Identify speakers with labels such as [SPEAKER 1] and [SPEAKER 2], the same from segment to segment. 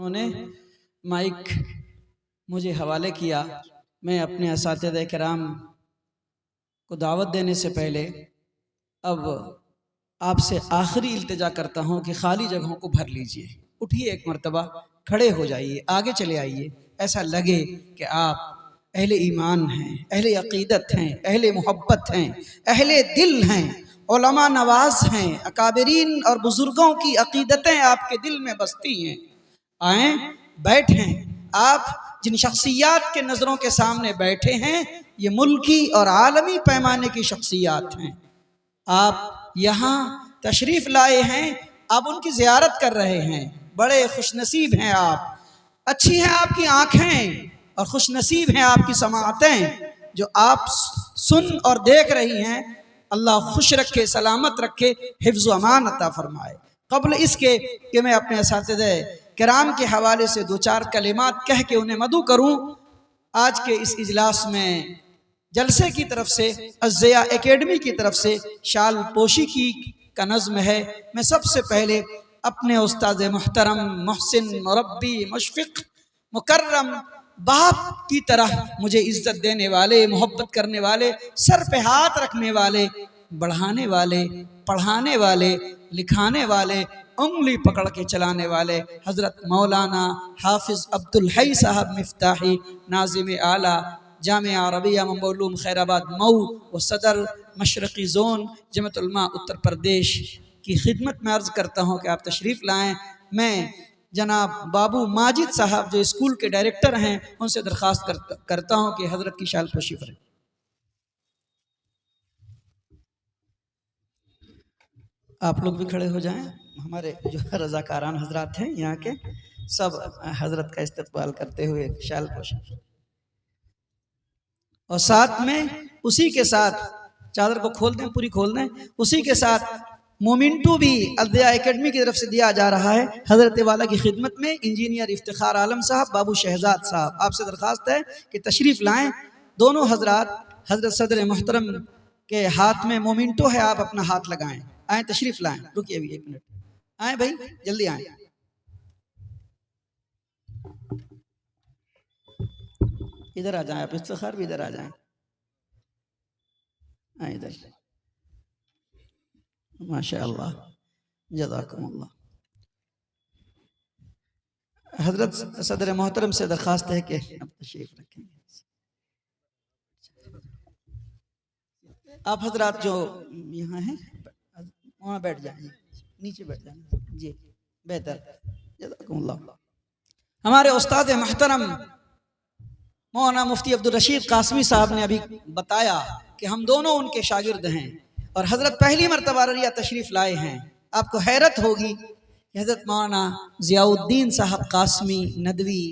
[SPEAKER 1] उन्होंने माइक मुझे हवाले किया। मैं अपने असातिज़े किराम को दावत देने से पहले अब आपसे आखिरी इल्तिजा करता हूँ कि खाली जगहों को भर लीजिए। उठिए, एक मर्तबा खड़े हो जाइए, आगे चले आइए, ऐसा लगे कि आप अहले ईमान हैं, अहले अकीदत हैं, अहले मोहब्बत हैं, अहले दिल हैं, उलमा नवाज हैं, अकाबरीन और बुजुर्गों की अकीदतें आपके दिल में बसती हैं। आए, बैठें। आप जिन शख्सियात के नज़रों के सामने बैठे हैं ये मुल्की और आलमी पैमाने की शख्सियात हैं। आप यहाँ तशरीफ़ लाए हैं, आप उनकी ज़ियारत कर रहे हैं। बड़े खुशनसीब हैं आप, अच्छी हैं आपकी आँखें और खुशनसीब हैं आपकी समाअतें जो आप सुन और देख रही हैं। अल्लाह खुश रखे, सलामत रखे, हिफ्ज़ व अमान अता फरमाए। क़ब्ल इसके कि मैं अपने असातिज़े किराम के हवाले से दो चार कलिमात कह के उन्हें मदू करूँ, आज के इस इजलास में जलसे की तरफ से, अज़्ज़िया एकेडमी की तरफ से शाल पोशी की का नज़्म है। मैं सबसे पहले अपने उस्ताद मुहतरम, मोहसिन, मुरब्बी, मुशफ़िक़, मुकर्रम, बाप की तरह मुझे इज्जत देने वाले, मोहब्बत करने वाले, सर पे हाथ रखने वाले, बढ़ाने वाले, पढ़ाने वाले, लिखाने वाले, उंगली पकड़ के चलाने वाले हज़रत मौलाना हाफिज़ अब्दुल हई साहब मिफ्ताही, नाज़िम आला जामिया अरबिया ममूलूम खैराबाद मऊ व सदर मशरक़ी ज़ोन जमात उलमा उत्तर प्रदेश की खिदमत में अर्ज़ करता हूँ कि आप तशरीफ़ लाएँ। मैं जनाब बाबू माजिद साहब जो स्कूल के डायरेक्टर हैं उनसे दरख्वास्त करता हूँ कि हज़रत की शाल पोशी करें। आप लोग भी खड़े हो जाएं। हमारे जो रज़ाकारान हजरात हैं यहाँ के सब हजरत का इस्तकबाल करते हुए शाल पोशी, और साथ में उसी के साथ चादर को खोल दें, पूरी खोल दें। उसी के साथ मोमिंटू भी अज़्ज़िया एकेडमी की तरफ से दिया जा रहा है हजरत वाला की खिदमत में। इंजीनियर इफ्तिखार आलम साहब, बाबू शहजाद साहब, आपसे दरख्वास्त है कि तशरीफ़ लाएं। दोनों हजरात, हजरत सदर मोहतरम के हाथ में मोमिंटो है, आप अपना हाथ लगाएं। आए, तशरीफ़ लाएं। रुकिए अभी 1 मिनट, आए भाई, जल्दी आए। इधर आ जाएं आप, इफ्तिखार भी इधर आ जाएं। आए इधर, माशाअल्लाह, जज़ाकुमुल्लाह। हजरत सदर मोहतरम से दरख्वास्त है कि अब तशरीफ रखेंगे। आप हजरात जो यहाँ हैं वहाँ बैठ जाएंगे, नीचे बैठ जाएंगे जी, बेहतर, जज़ाकुमुल्लाह। हमारे उस्ताद महतरम मौलाना मुफ्ती अब्दुल रशीद कासमी साहब ने अभी बताया कि हम दोनों उनके शागिर्द हैं और हजरत पहली मरतबा अररिया तशरीफ़ लाए हैं। आपको हैरत होगी कि हजरत मौलाना ज़ियाउद्दीन साहब कासमी नदवी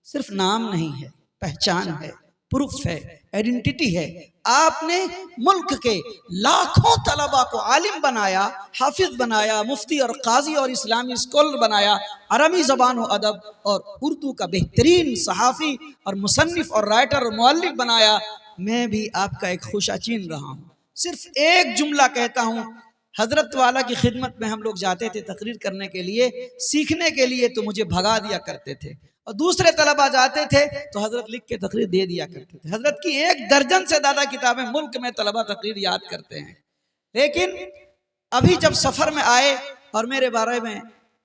[SPEAKER 1] सिर्फ नाम नहीं है, पहचान है, प्रूफ है, आइडेंटिटी है। आपने मुल्क के लाखों तलबा को आलिम बनाया, हाफिज बनाया, मुफ्ती और काजी और इस्लामी स्कॉलर बनाया, अरबी ज़बान व अदब और उर्दू का बेहतरीन सहाफ़ी और मुसन्निफ़ और राइटर और मुअल्लिफ़ बनाया। मैं भी आपका एक खुशाचीन रहा हूँ। सिर्फ एक जुमला कहता हूँ, हजरत वाला की खिदमत में हम लोग जाते थे तकरीर करने के लिए, सीखने के लिए, तो मुझे भगा दिया करते थे, और दूसरे तलबा जाते थे तो हजरत लिख के तकरीर दे दिया करते थे। हजरत की 1 दर्जन से ज़्यादा किताबें मुल्क में तलबा तकरीर याद करते हैं। लेकिन अभी जब सफ़र में आए और मेरे बारे में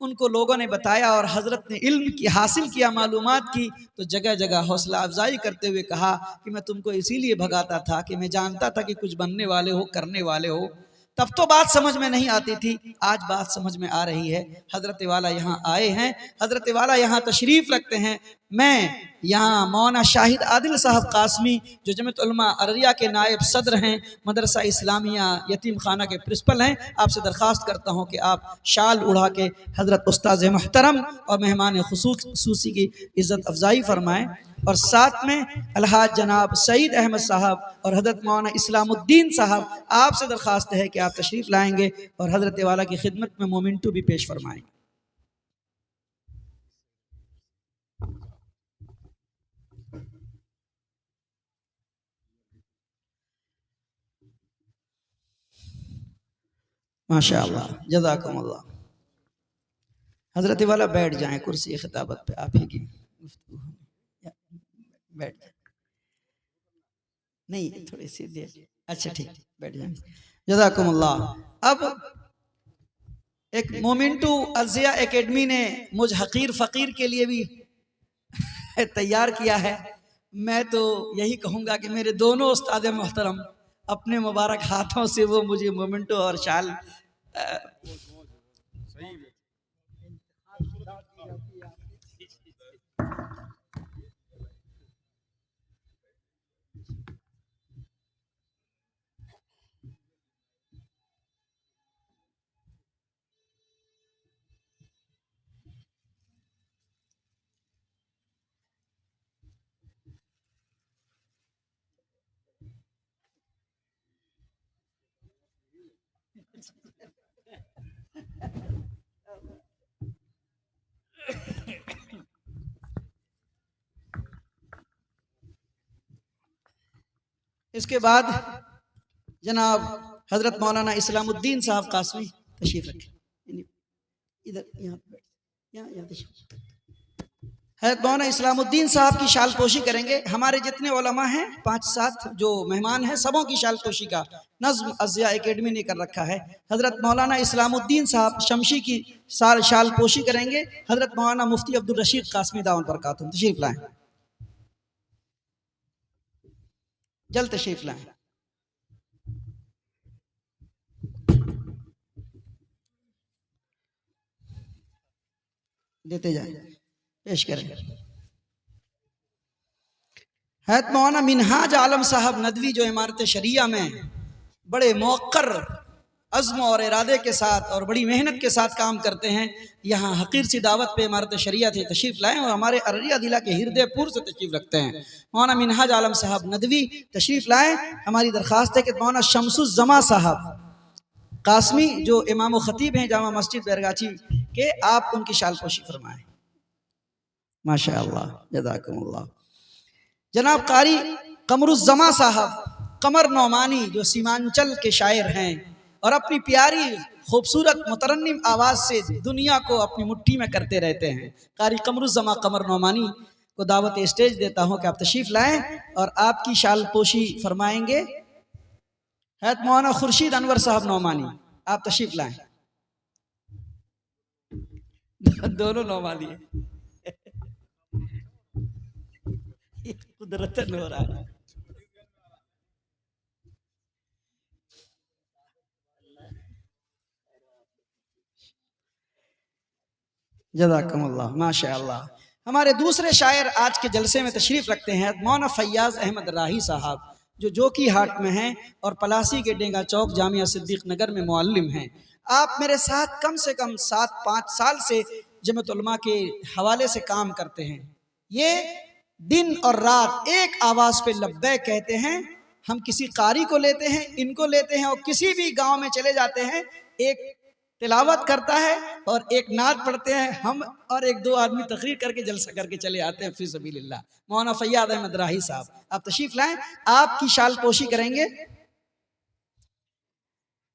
[SPEAKER 1] उनको लोगों ने बताया और हजरत ने इल्म की हासिल किया, मालूमात की, तो जगह जगह हौसला अफजाई करते हुए कहा कि मैं तुमको इसीलिए भगाता था कि मैं जानता था कि कुछ बनने वाले हो, करने वाले हो। तब तो बात समझ में नहीं आती थी, आज बात समझ में आ रही है। हजरत वाला यहाँ आए हैं, हजरत वाला यहाँ तशरीफ़ रखते हैं। मैं यहाँ मौलाना शाहिद आदिल साहब कासमी जो जमात उलमा अररिया के नायब सदर हैं, मदरसा इस्लामिया यतीम खाना के प्रिंसिपल हैं, आपसे दरख्वास्त करता हूँ कि आप शाल उड़ा के हजरत उस्ताद महतरम और मेहमान खुसूसी की इज़्ज़त अफजाई फरमाएँ। और साथ में अलहाज जनाब सईद अहमद साहब और हजरत मौलाना इस्लामुद्दीन साहब, आपसे दरख्वास्त है कि आप तशरीफ़ लाएंगे और हजरत वाला की खिदमत में मोमिंटू भी पेश फरमाएंगे। माशाअल्लाह, जज़ाकुमुल्लाह। हजरत वाला बैठ जाएं कुर्सी खिताबत पे, आप ही की गुफ्तगू होनी। बैठ जाए, नहीं थोड़ी सी देर, अच्छा ठीक, बैठ जाए। जज़ाकुमुल्लाह। अब एक मोमिंटू अज़िया एकेडमी ने मुझ हकीर फ़कीर के लिए भी तैयार किया है। मैं तो यही कहूँगा कि मेरे दोनों उस्ताद मोहतरम अपने मुबारक हाथों से वो मुझे मोमेंटो और शाल इसके बाद जनाब हजरत मौलाना इस्लामुद्दीन साहब कासमी तशरीफ रखें, इधर यहाँ यहाँ तशरीफ। हजरत मौलाना इस्लामुद्दीन साहब की शाल पोशी करेंगे। हमारे जितने उलमा हैं 5-7 जो मेहमान हैं सबों की शाल पोशी का नज़्म अज़िया एकेडमी ने कर रखा है। हजरत मौलाना इस्लामुद्दीन साहब शमशी की शाल पोशी करेंगे। हजरत मौलाना मुफ्ती अब्दुल रशीद कासमी दामत बरकातुहू तशरीफ लाएं, जल्द तशरीफ लाएं। देते जाए, पेश करें। हैत मौलाना मिनहाज आलम साहब नदवी जो इमारत शरिया में बड़े मौक़र अज़्म और इरादे के साथ और बड़ी मेहनत के साथ काम करते हैं, यहाँ हकीर सी दावत पे इमारत शरिया से तशरीफ़ लाएँ और हमारे अररिया जिला के हृदयपुर से तशरीफ़ रखते हैं। मौलाना मिनहाज आलम साहब नदवी तशरीफ़ लाएँ। हमारी दरख्वास्त है कि मौलाना शमसुज़्ज़मा साहब कासमी जो इमाम ख़तीब हैं जामा मस्जिद बैरगाची के, आप उनकी शाल पोशी फरमाएँ। माशा अल्लाह, जज़ाकुमुल्लाह। जनाब कारी कमरुज़्ज़मा साहब कमर नौमानी जो सीमांचल के शायर हैं और अपनी प्यारी खूबसूरत मुतरन्निम आवाज़ से दुनिया को अपनी मुट्ठी में करते रहते हैं, कारी कमरुज़्ज़मा कमर नौमानी को दावत स्टेज देता हूँ कि आप तशरीफ़ लाएँ और आपकी शाल पोशी फरमाएंगे। हैत मौलाना खुर्शीद अनवर साहब नौमानी, आप तशरीफ़ लाएँ। दोनों नौमानी है, कुदरतन हो रहा है। जज़ाकमुल्लाह, माशाअल्लाह। हमारे दूसरे शायर आज के जलसे में तशरीफ़ रखते हैं मौलाना फैयाज़ अहमद राही साहब जो जोकी हाट में हैं और पलासी के डेंगा चौक जामिया सिद्दीक नगर में मुअल्लिम हैं। आप मेरे साथ कम से कम 7-5 साल से जमात उलमा के हवाले से काम करते हैं। ये दिन और रात एक आवाज़ पे लब्बैक कहते हैं। हम किसी कारी को लेते हैं, इनको लेते हैं और किसी भी गांव में चले जाते हैं, एक तिलावत करता है और एक नात पढ़ते हैं हम और एक दो आदमी तकरीर करके जलसा करके चले आते हैं फी सबीलिल्लाह। मौलाना फैयाद अहमद राही साहब, आप तशरीफ लाएं, आपकी शाल पोशी करेंगे।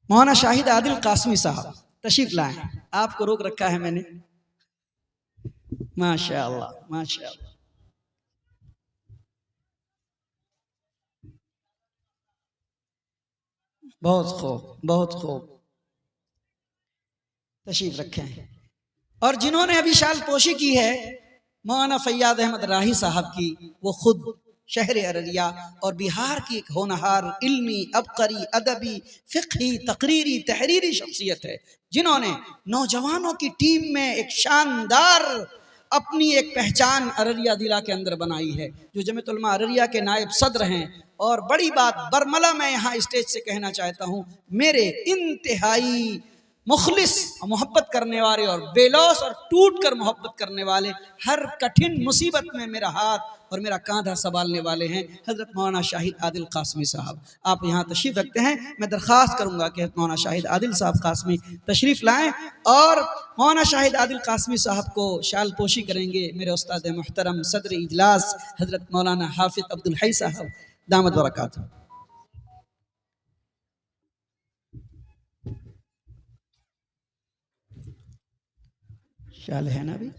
[SPEAKER 1] मौलाना शाहिद आदिल कासमी साहब तशरीफ लाएं, आपको रोक रखा है मैंने। माशाअल्लाह, माशाअल्लाह। बहुत खूब, बहुत खूब, तशरीफ रखें। और जिन्होंने अभी शाल पोशी की है मौलाना फैयाद अहमद राही साहब की, वो खुद शहर अररिया और बिहार की एक होनहार इल्मी अबकरी अदबी फ़िक़ही तकरीरी तहरीरी शख्सियत है, जिन्होंने नौजवानों की टीम में एक शानदार अपनी एक पहचान अररिया जिला के अंदर बनाई है, जो जमीयत उलमा अररिया के नायब सदर हैं। और बड़ी बात बरमला मैं यहाँ स्टेज से कहना चाहता हूँ, मेरे इंतहाई मुखलिस मोहब्बत करने वाले और बेलौस और टूट कर मोहब्बत करने वाले, हर कठिन मुसीबत में मेरा हाथ और मेरा कांधा संभालने वाले हैं हज़रत मौलाना शाहिद आदिल कासमी साहब। आप यहाँ तशरीफ़ रखते हैं, मैं दरख्वास्त करूँगा कि मौलाना शाहिद आदिल साहब कासमी तशरीफ़ लाएँ और मौलाना शाहिद आदिल कासमी साहब को शाल पोशी करेंगे मेरे उस्ताद मुहतरम सदर इजलास हज़रत मौलाना हाफिज़ अब्दुल हई साहब दामत बरकातुहू। शाल है ना अभी?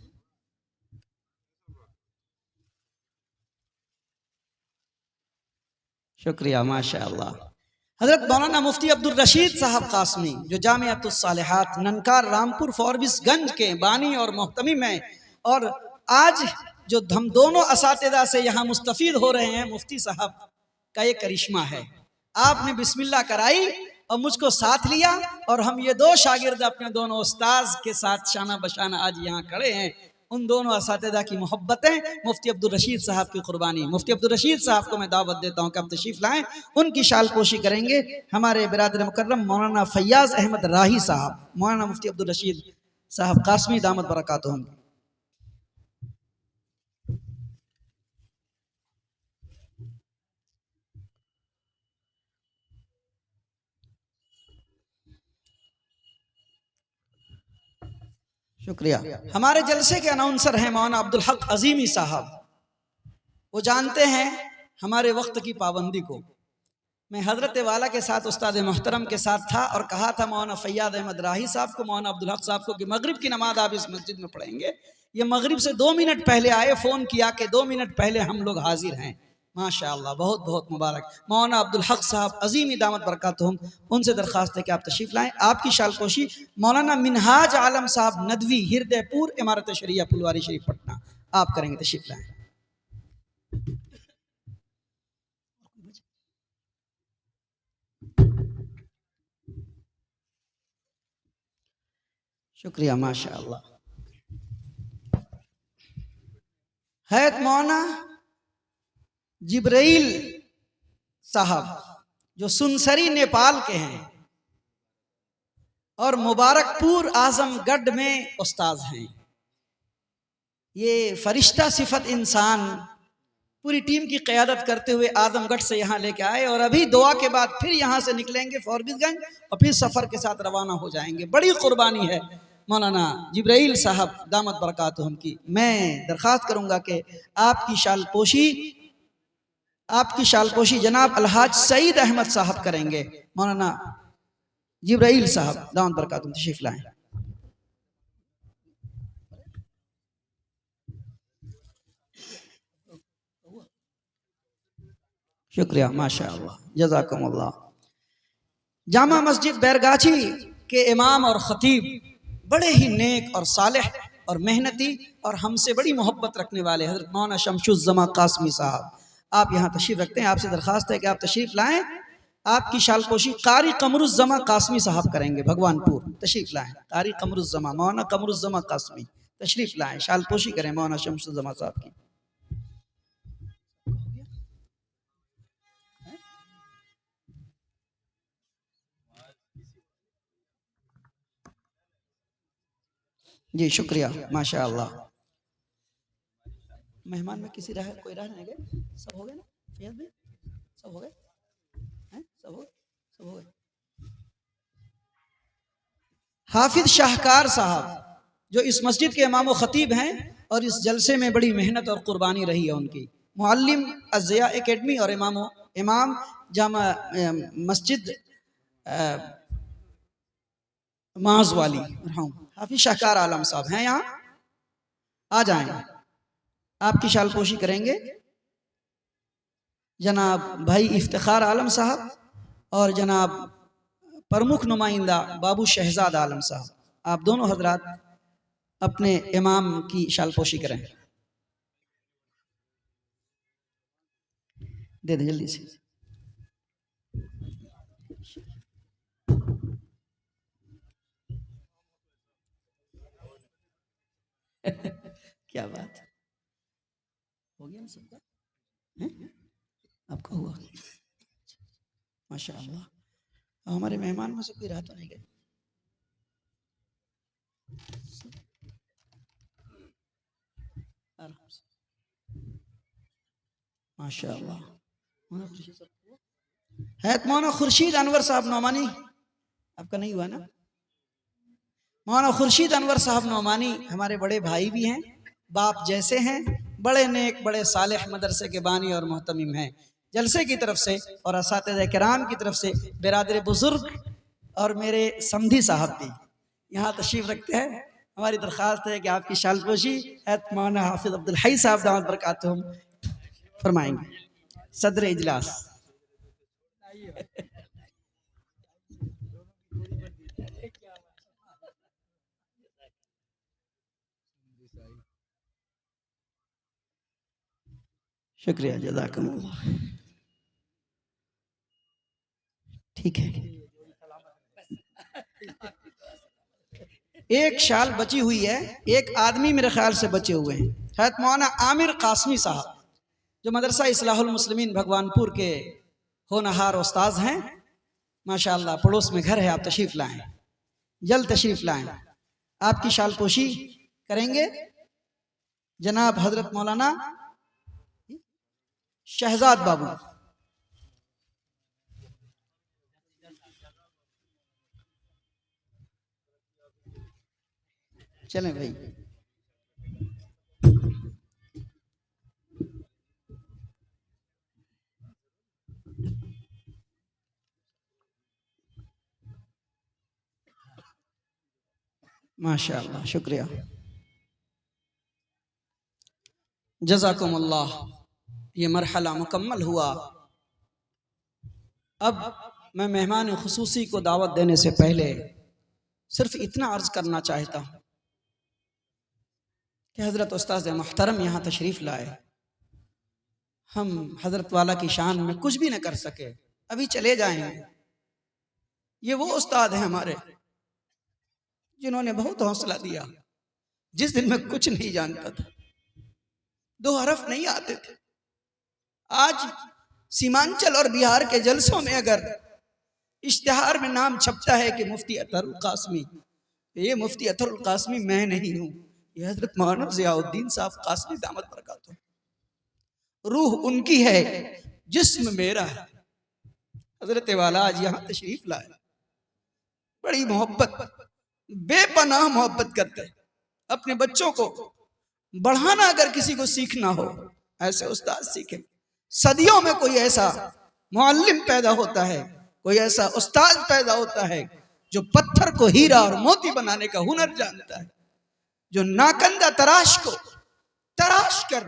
[SPEAKER 1] शुक्रिया, माशाअल्लाह। हजरत मौलाना मुफ्ती अब्दुल रशीद साहब कासमी जो जामियातुस सालिहात ननकार रामपुर फॉरबिसगंज के बानी और मोहतमिम हैं, और आज जो हम दोनों असातिज़ा से यहाँ मुस्तफ़ीद हो रहे हैं, मुफ्ती साहब का ये करिश्मा है। आपने बिस्मिल्लाह कराई और मुझको साथ लिया, और हम ये दो शागिर्द अपने दोनों उस्ताज के साथ शाना बशाना आज यहाँ खड़े हैं। उन दोनों असातिज़ा की मोहब्बतें, मुफ्ती अब्दुल रशीद साहब की कुर्बानी। मुफ्ती अब्दुल रशीद साहब को मैं दावत देता हूँ कि आप तशरीफ़ लाएँ, उनकी शाल पोशी करेंगे हमारे बिरादर मुकर्रम मौलाना फैयाज़ अहमद राही साहब, मौलाना मुफ्ती अब्दुल रशीद साहब कासमी दामत बरकातुहुम। शुक्रिया। हमारे जलसे के अनाउंसर हैं मौलाना अब्दुल हक अजीमी साहब। वो जानते हैं हमारे वक्त की पाबंदी को। मैं हजरत वाला के साथ उस्ताद मोहतरम के साथ था और कहा था मौलाना फैयाद अहमद राही साहब को, मौलाना अब्दुल हक साहब को कि मगरिब की नमाज आप इस मस्जिद में पढ़ेंगे। ये मगरिब से 2 मिनट पहले आए, फ़ोन किया कि 2 मिनट पहले हम लोग हाजिर हैं। माशाअल्लाह, बहुत बहुत मुबारक। मौलाना अब्दुल हक साहब अजीम दामत बरकातुहुम, उनसे दरख्वास्त है कि आप तशरीफ़ लाएँ। आपकी शालपोशी मौलाना मिनहाज आलम साहब नदवी, हृदयपुर, इमारत शरिया, फुलवारी शरीफ, पटना, आप करेंगे, तशरीफ़ लाएँ। शुक्रिया, माशाअल्लाह। हैत मौलाना जिब्राइल साहब जो सुनसरी नेपाल के हैं और मुबारकपुर आजमगढ़ में उस्ताद हैं। ये फरिश्ता सिफत इंसान पूरी टीम की क़यादत करते हुए आजमगढ़ से यहाँ लेके आए, और अभी दुआ के बाद फिर यहाँ से निकलेंगे फॉरबिसगंज और फिर सफ़र के साथ रवाना हो जाएंगे। बड़ी कुर्बानी है मौलाना जिब्राइल साहब दामत बरकातुहुम की। मैं दरख्वास्त करूँगा कि आपकी शालपोशी जनाब अलहाज सईद अहमद साहब करेंगे। मौलाना जिब्राइल साहब दामत बरकातुहुम, तशरीफ़ लाएँ। शुक्रिया, माशाअल्लाह, जज़ाकुमुल्लाह। जामा मस्जिद बैरगाछी के इमाम और ख़तीब बड़े ही नेक और सालेह और मेहनती और हमसे बड़ी मोहब्बत रखने वाले हज़रत मौलाना शमशुज़्ज़मा कासमी साहब, आप यहाँ तशरीफ़ रखते हैं। आपसे दरख्वास्त है कि आप तशरीफ़ लाएँ। आपकी शालपोशी कारी कमरुज़्ज़मा कासमी साहब करेंगे, भगवानपुर, तशरीफ़ लाएँ। कारी कमरुज़्ज़मा, मौलाना कमरुज़्ज़मा कासमी, तशरीफ़ लाएँ, शालपोशी करें मौलाना शमशुज़्ज़मा साहब की। जी शुक्रिया, माशाअल्लाह। मेहमान में किसी रह कोई रह नहीं गए? सब हो गए ना? फैयाज भाई सब हो गए हैं? सब हो गए। हाफिज शाहकार साहब जो इस मस्जिद के इमाम व खतीब हैं और इस जलसे में बड़ी मेहनत और कुर्बानी रही है उनकी। मुअल्लिम अज़िया एकेडमी और इमाम जामा मस्जिद माज वाली, हाफिज शाहकार आलम साहब हैं यहाँ, आ जाएं। आपकी शालपोशी करेंगे जनाब भाई इफ्तिखार आलम साहब और जनाब प्रमुख नुमाइंदा बाबू शहजाद आलम साहब। आप दोनों हजरात अपने इमाम की शालपोशी करें। दे दें जल्दी से। क्या बात, हो गया ना सबका? आपका हुआ, माशाअल्लाह। हमारे मेहमान में से कोई रहा तो नहीं गए? माशाअल्लाह। मौलाना खुर्शीद अनवर साहब नौमानी, आपका नहीं हुआ ना? मौलाना खुर्शीद अनवर साहब नौमानी हमारे बड़े भाई भी हैं, बाप जैसे हैं, बड़े नेक, बड़े सालेह मदरसे के बानी और मोहतमिम हैं। जलसे की तरफ से और असातिज़ा किराम की तरफ से बिरादर बुजुर्ग और मेरे समधी साहब भी यहाँ तशरीफ़ रखते हैं हमारी दरख्वास्त है कि आपकी शालपोशी मौलाना हाफिज अब्दुल हई साहब दामद बरकातुहुम फरमाएंगे। सदर इजलास। शुक्रिया, जज़ाकमुल्लाह। ठीक है, एक शाल बची हुई है, एक आदमी मेरे ख्याल से बचे हुए हैं। हज़रत मौलाना आमिर कासमी साहब जो मदरसा इस्लाहुल मुस्लिमीन भगवानपुर के होनहार उस्ताद हैं, माशाअल्लाह, पड़ोस में घर है, आप तशरीफ लाएं, जल्द तशरीफ लाएं। आपकी शालपोशी करेंगे जनाब हजरत मौलाना शहजाद बाबू। चलें भाई। माशाअल्लाह, शुक्रिया, जज़ाकुमुल्लाह। ये मरहला मुकम्मल हुआ। अब मैं मेहमान खुसूसी को दावत देने से पहले सिर्फ इतना अर्ज करना चाहता हूँ कि हज़रत उस्ताद मुहतरम यहाँ तशरीफ़ लाए। हम हज़रत वाला की शान में कुछ भी न कर सके, अभी चले जाएंगे। ये वो उस्ताद हैं हमारे जिन्होंने बहुत हौसला दिया। जिस दिन मैं कुछ नहीं जानता था, 2 हरफ नहीं आते थे, आज सीमांचल और बिहार के जलसों में अगर इश्तिहार में नाम छपता है कि मुफ्ती अतहरुल कासमी, ये मुफ्ती अतहरुल कासमी मैं नहीं हूँ, ये हजरत मौलाना ज़ियाउद्दीन साहब कासमी दामद बरकातुहू। रूह उनकी है, जिस्म मेरा है। हजरत वाला आज यहाँ तशरीफ लाए, बड़ी मोहब्बत, बेपनाह मोहब्बत करते हैं। अपने बच्चों को बढ़ाना अगर किसी को सीखना हो, ऐसे उस्ताद सीखे। सदियों में कोई ऐसा मुअल्लिम पैदा होता है, कोई ऐसा उस्ताद पैदा होता है जो पत्थर को हीरा और मोती बनाने का हुनर जानता है, जो नाकंदा तराश को तराश कर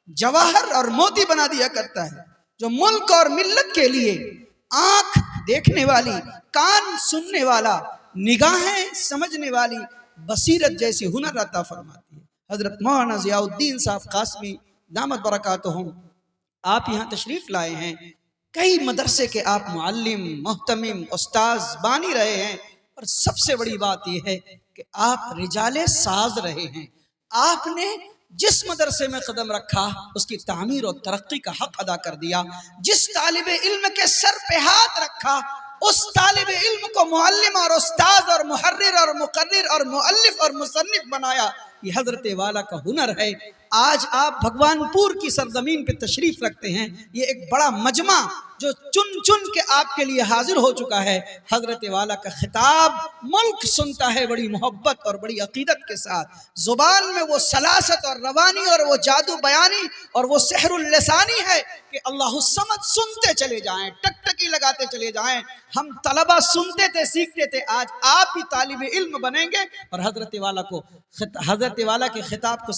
[SPEAKER 1] जवाहर और मोती बना दिया करता है, जो मुल्क और मिल्लत के लिए आंख देखने वाली, कान सुनने वाला, निगाहें समझने वाली बसीरत जैसी हुनर अता फरमाती है। हजरत मौलाना ज़ियाउद्दीन साहब कासमी दामद बरकातुहू, आप यहाँ तशरीफ लाए हैं। कई मदरसे के आप मुअल्लिम, मुहतमिम, उस्ताज बानी रहे हैं, और सबसे बड़ी बात यह है कि आप रिजाले साज रहे हैं। आपने जिस मदरसे में कदम रखा उसकी तामीर और तरक्की का हक अदा कर दिया। जिस तालिबे इल्म के सर पे हाथ रखा उस तालिबे इल्म को मुअल्लिम और उस्ताद और मुहर्रिर और मुकर्रिर और मुअल्लिफ और मुसन्निफ बनाया। ये हजरत वाला का हुनर है। आज आप भगवानपुर की सरजमीन पे तशरीफ रखते हैं। ये एक बड़ा मजमा जो चुन चुन के आपके लिए हाजिर हो चुका है। हजरत वाला का खिताब मुल्क सुनता है बड़ी मोहब्बत और बड़ी अकीदत के साथ। जुबान में वो सलासत और रवानी और वो जादू बयानी और वो सहरुल लिसानी है कि अल्लाह समद सुनते चले जाएं, टकटकी लगाते चले जाएं। हम तलबा सुनते थे, सीखते थे, आज आप ही तालिब इल्म बनेंगे और हजरत वाला के खिताब को